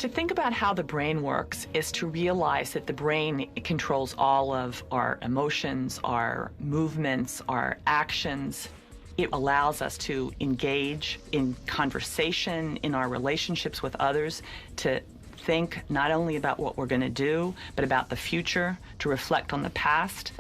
To think about how the brain works is to realize that the brain controls all of our emotions, our movements, our actions. It allows us to engage in conversation, in our relationships with others, to think not only about what we're going to do, but about the future, to reflect on the past.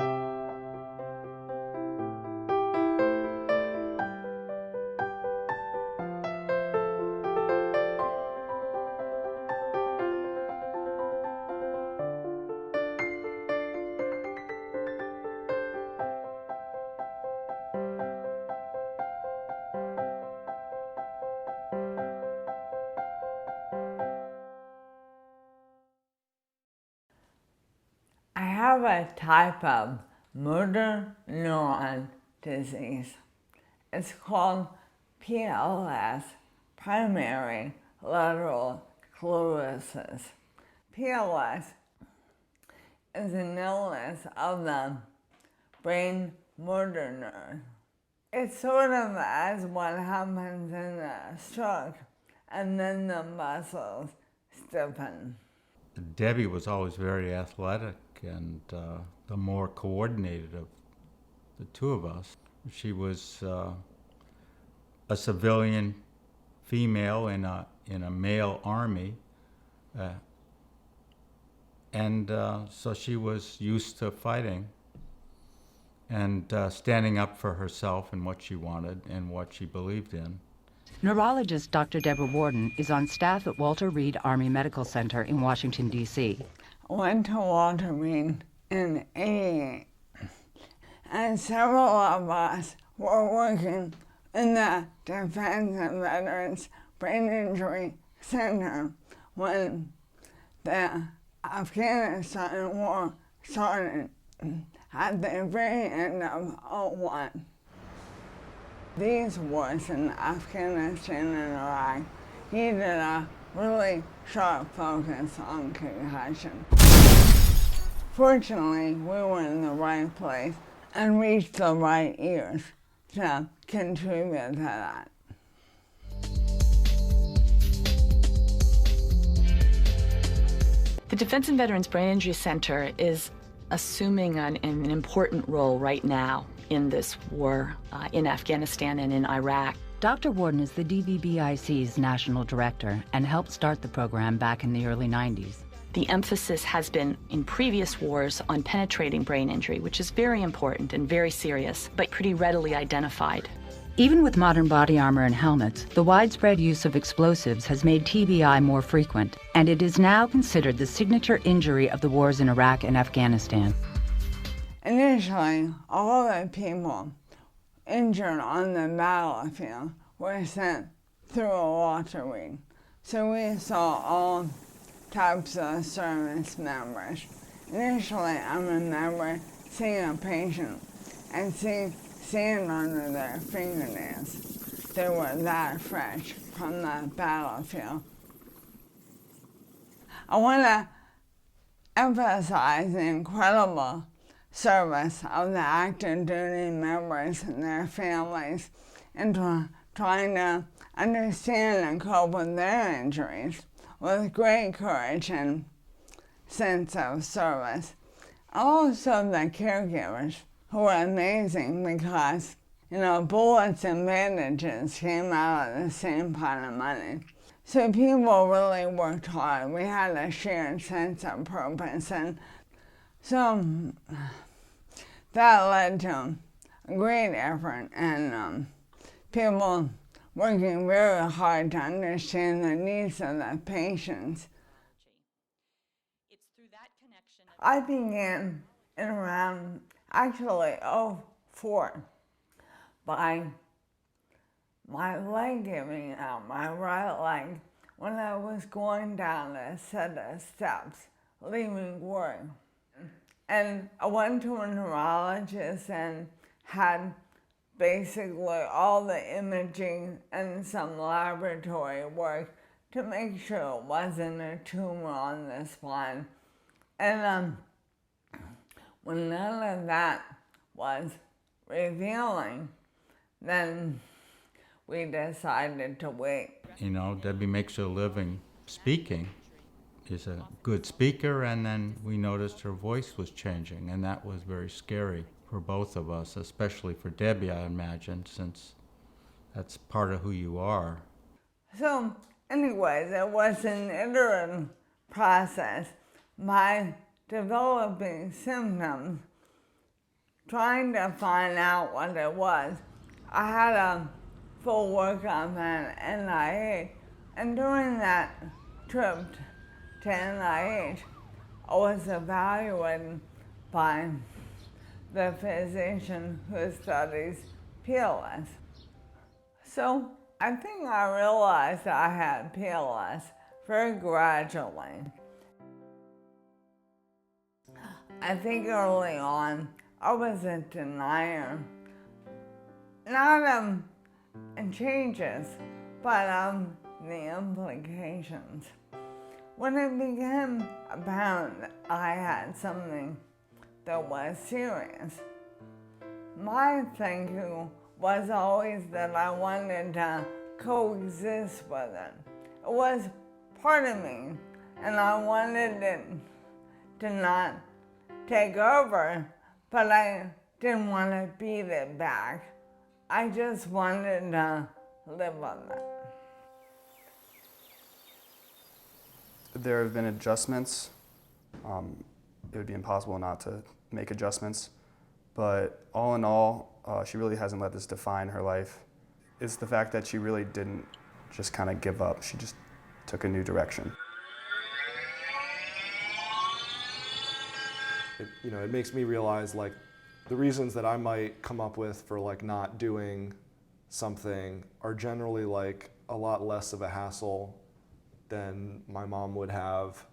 I have a type of motor neuron disease. It's called PLS, primary lateral sclerosis. PLS is an illness of the brain motor neuron. It's sort of as what happens in a stroke, and then the muscles stiffen. Debbie was always very athletic and the more coordinated of the two of us. She was a civilian female in a male army, and so she was used to fighting and standing up for herself and what she wanted and what she believed in. Neurologist Dr. Deborah Warden is on staff at Walter Reed Army Medical Center in Washington, D.C. I went to Walter Reed in '88, and several of us were working in the Defense and Veterans Brain Injury Center when the Afghanistan war started at the very end of '01. These wars in Afghanistan and Iraq needed a really sharp focus on concussion. Fortunately, we were in the right place and reached the right ears to contribute to that. The Defense and Veterans Brain Injury Center is assuming an important role right now in this war in Afghanistan and in Iraq. Dr. Warden is the DVBIC's national director and helped start the program back in the early 90s. The emphasis has been in previous wars on penetrating brain injury, which is very important and very serious, but pretty readily identified. Even with modern body armor and helmets, the widespread use of explosives has made TBI more frequent, and it is now considered the signature injury of the wars in Iraq and Afghanistan. Initially, all the people injured on the battlefield were sent through a Walter Reed. So we saw all types of service members. Initially, I remember seeing a patient and seeing sand under their fingernails. They were that fresh from the battlefield. I want to emphasize the incredible service of the active duty members and their families in trying to understand and cope with their injuries with great courage and sense of service. Also the caregivers, who were amazing because, bullets and bandages came out of the same pot of money. So people really worked hard. We had a shared sense of purpose, and so that led to a great effort and people working very hard to understand the needs of the patients. I began in around, actually, '04 by my leg giving out, my right leg, when I was going down a set of steps, leaving work. And I went to a neurologist and had basically all the imaging and some laboratory work to make sure it wasn't a tumor on the spine. And when none of that was revealing, then we decided to wait. Debbie makes her living speaking, is a good speaker, and then we noticed her voice was changing, and that was very scary for both of us, especially for Debbie, I imagine, since that's part of who you are. So anyways, it was an iterative process. My developing symptoms, trying to find out what it was. I had a full workup at NIH, and during that trip to NIH, I was evaluated by the physician who studies PLS. So I think I realized I had PLS very gradually. I think early on, I was a denier, not in changes, but the implications. When it became apparent that I had something that was serious, my thinking was always that I wanted to coexist with it. It was part of me, and I wanted it to not take over, but I didn't want to beat it back. I just wanted to live with it. There have been adjustments. It would be impossible not to make adjustments, but all in all, she really hasn't let this define her life. It's the fact that she really didn't just kind of give up. She just took a new direction. It makes me realize, like, the reasons that I might come up with for, like, not doing something are generally, like, a lot less of a hassle than my mom would have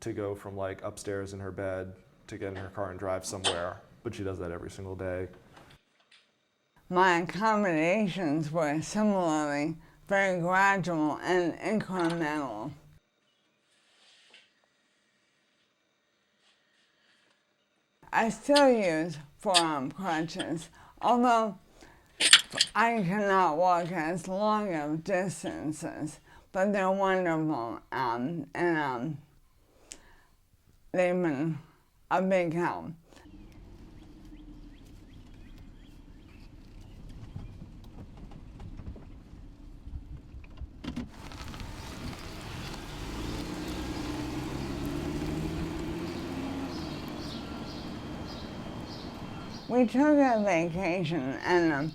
to go from, like, upstairs in her bed to get in her car and drive somewhere, but she does that every single day. My accommodations were similarly very gradual and incremental. I still use forearm crutches, although I cannot walk as long of distances, but they're wonderful, and they've been a big help. We took a vacation, and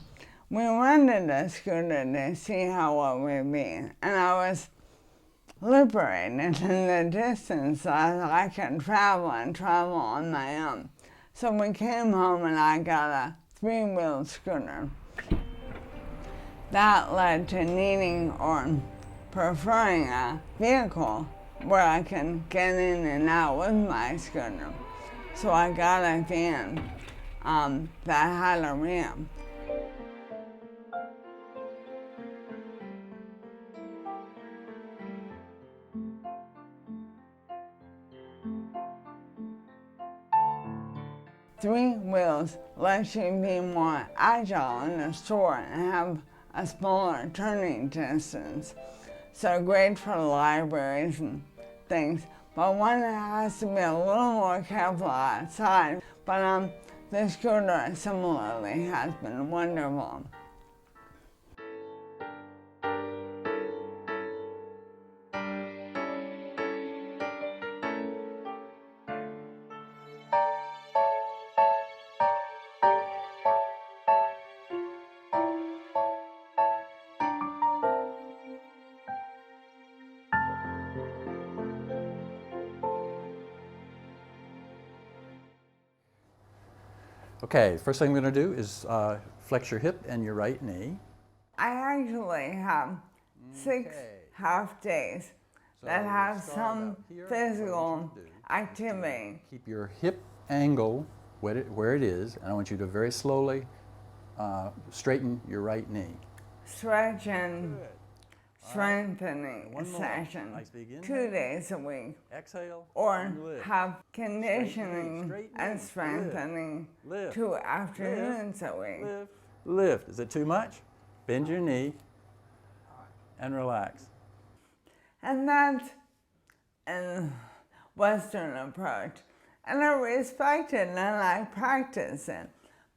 we rented a scooter to see how it would be. And I was liberated in the distance that I could travel on my own. So we came home and I got a 3-wheel scooter. That led to needing or preferring a vehicle where I can get in and out with my scooter. So I got a van that had a ramp. Three wheels lets you be more agile in the store and have a smaller turning distance. So great for libraries and things, but one has to be a little more careful outside. But the scooter similarly has been wonderful. Okay, first thing I'm going to do is flex your hip and your right knee. I actually have 6 half days that have some physical activity. Keep your hip angle where it is, and I want you to very slowly straighten your right knee. Stretch and strengthening session Nice big inhale. 2 days a week. Exhale. Or and lift. have conditioning Straighten and knee. strengthening Lift. 2 afternoons a week. Lift. Lift. Is it too much? Bend your knee and relax. And that's and Western approach. And I respect it and I practice it.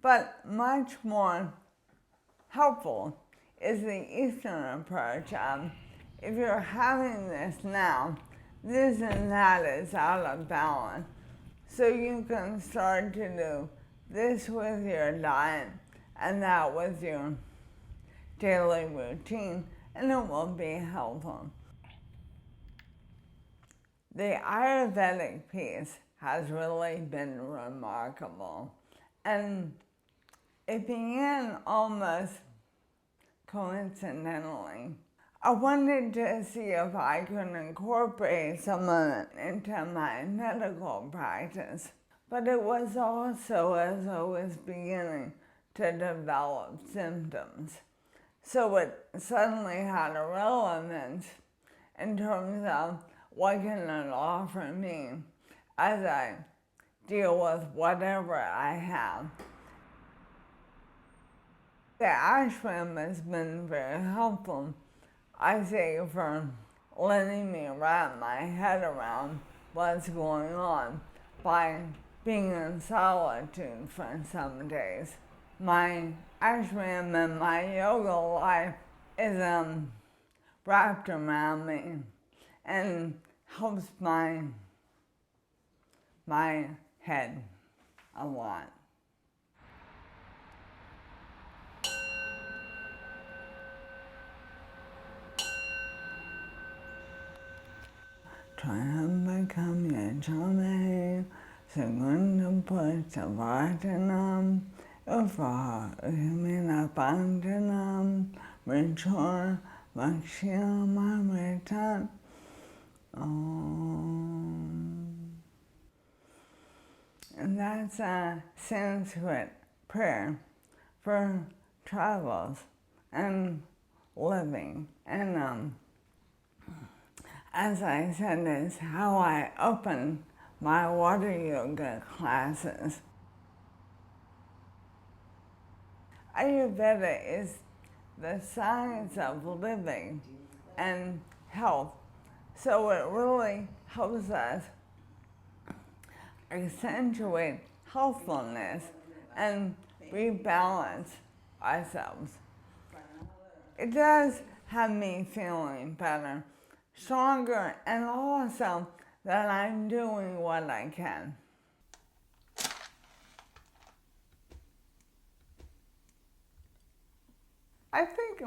But much more helpful is the Eastern approach. If you're having this now, this and that is out of balance. So you can start to do this with your diet and that with your daily routine, and it will be helpful. The Ayurvedic piece has really been remarkable, and it began almost coincidentally. I wanted to see if I could incorporate some of it into my medical practice, but it was also as I was beginning to develop symptoms. So it suddenly had a relevance in terms of what can it offer me as I deal with whatever I have. The ashram has been very helpful, I say, for letting me wrap my head around what's going on by being in solitude for some days. My ashram and my yoga life is wrapped around me and helps my head a lot. Triambakam yajamhe sagundam puttavatanam uvaha uminapandanam mrichor vakshyamamritan. And that's a Sanskrit prayer for travels and living. And as I said, is how I open my water yoga classes. Ayurveda is the science of living and health, so it really helps us accentuate healthfulness and rebalance ourselves. It does have me feeling better, stronger, and also that I'm doing what I can. I think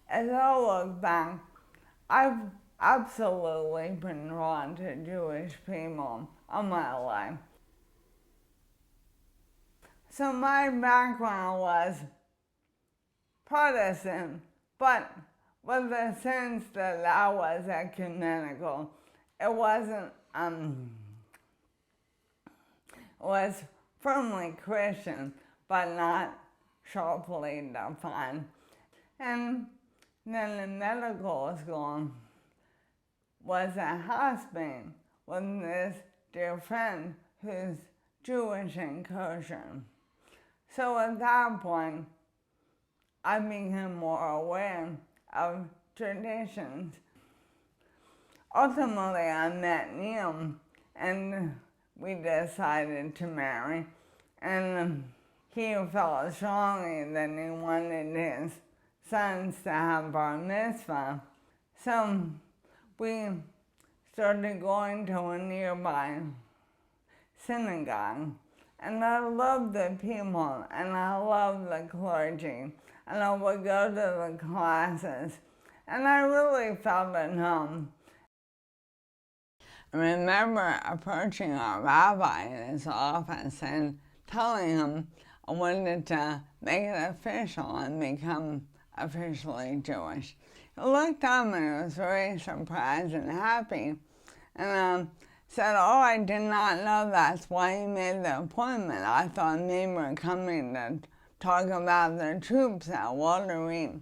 as I look back, I've absolutely been drawn to Jewish people all my life. So my background was Protestant, but with the sense that I was ecumenical. It wasn't, it was firmly Christian, but not sharply defined. And then in medical school was a housemaid with this dear friend who's Jewish and kosher. So at that point, I became more aware of traditions. Ultimately, I met Neil, and we decided to marry. And he felt strongly that he wanted his sons to have bar mitzvah. So we started going to a nearby synagogue. And I loved the people, and I loved the clergy. And I would go to the classes, and I really felt at home. I remember approaching our rabbi in his office and telling him I wanted to make it official and become officially Jewish. He looked up and he was very surprised and happy, and said, "Oh, I did not know that's why you made the appointment. I thought maybe we're coming to talk about the troops at Walter Reed."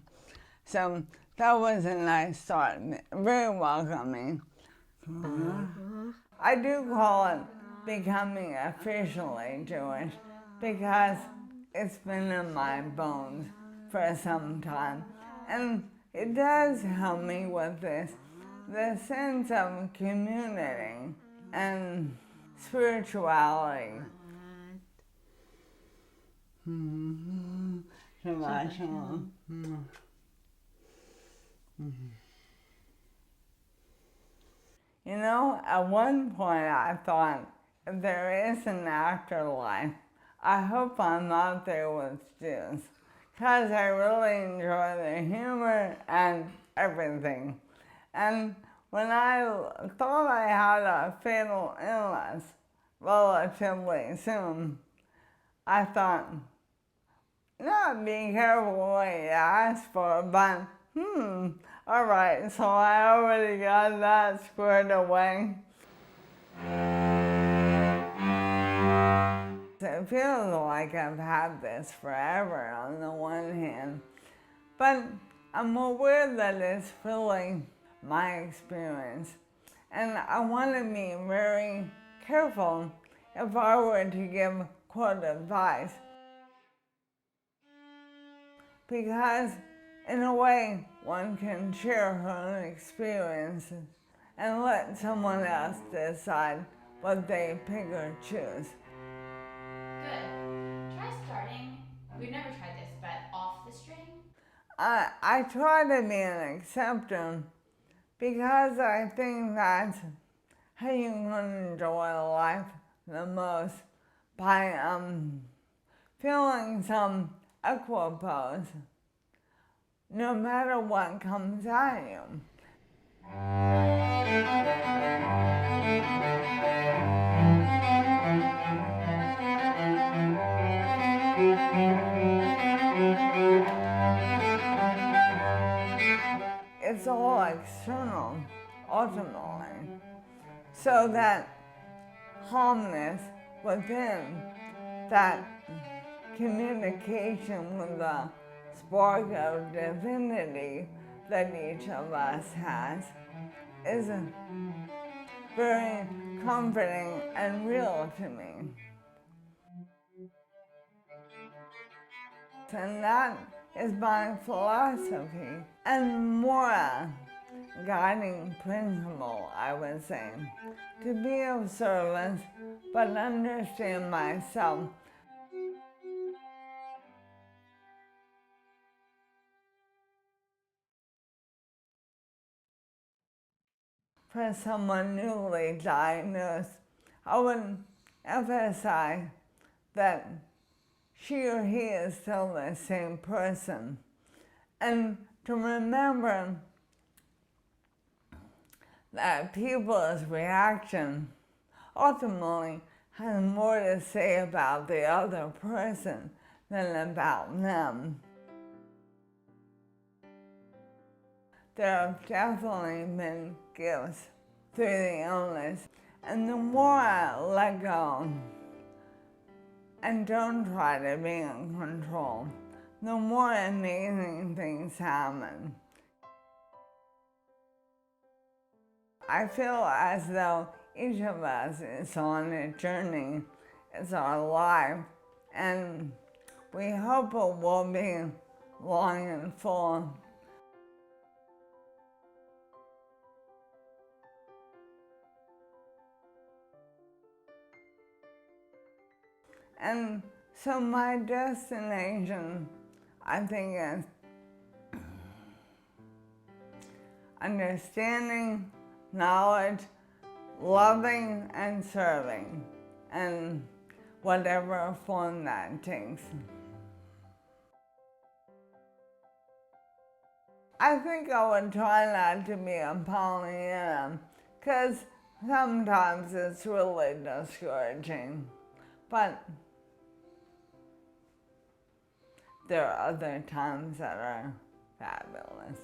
So that was a nice start, very welcoming. I do call it becoming officially Jewish because it's been in my bones for some time. And it does help me with this the sense of community and spirituality. You know, at one point I thought, if there is an afterlife, I hope I'm not there with Jews, because I really enjoy their humor and everything. And when I thought I had a fatal illness relatively soon, I thought, not be careful what you ask for, but all right, so I already got that squared away. It feels like I've had this forever on the one hand, but I'm aware that it's really my experience, and I want to be very careful if I were to give quote advice, because in a way one can share her own experiences and let someone else decide what they pick or choose. Good. Try starting, we've never tried this, but off the string? I try to be an acceptor because I think that's how you can enjoy life the most, by feeling some equipoise no matter what comes at you. It's all external, ultimately, so that calmness within, that communication with the spark of divinity that each of us has, is very comforting and real to me. And that is my philosophy and moral guiding principle, I would say. To be of service, but understand myself. For someone newly diagnosed, I would emphasize that she or he is still the same person. And to remember that people's reaction ultimately has more to say about the other person than about them. There have definitely been gifts through the illness, and the more I let go and don't try to be in control, the more amazing things happen. I feel as though each of us is on a journey. It's our life, and we hope it will be long and full. And so my destination, I think, is understanding, knowledge, loving, and serving, and whatever form that takes. I think I would try not to be a Pollyanna, because sometimes it's really discouraging. But there are other times that are fabulous.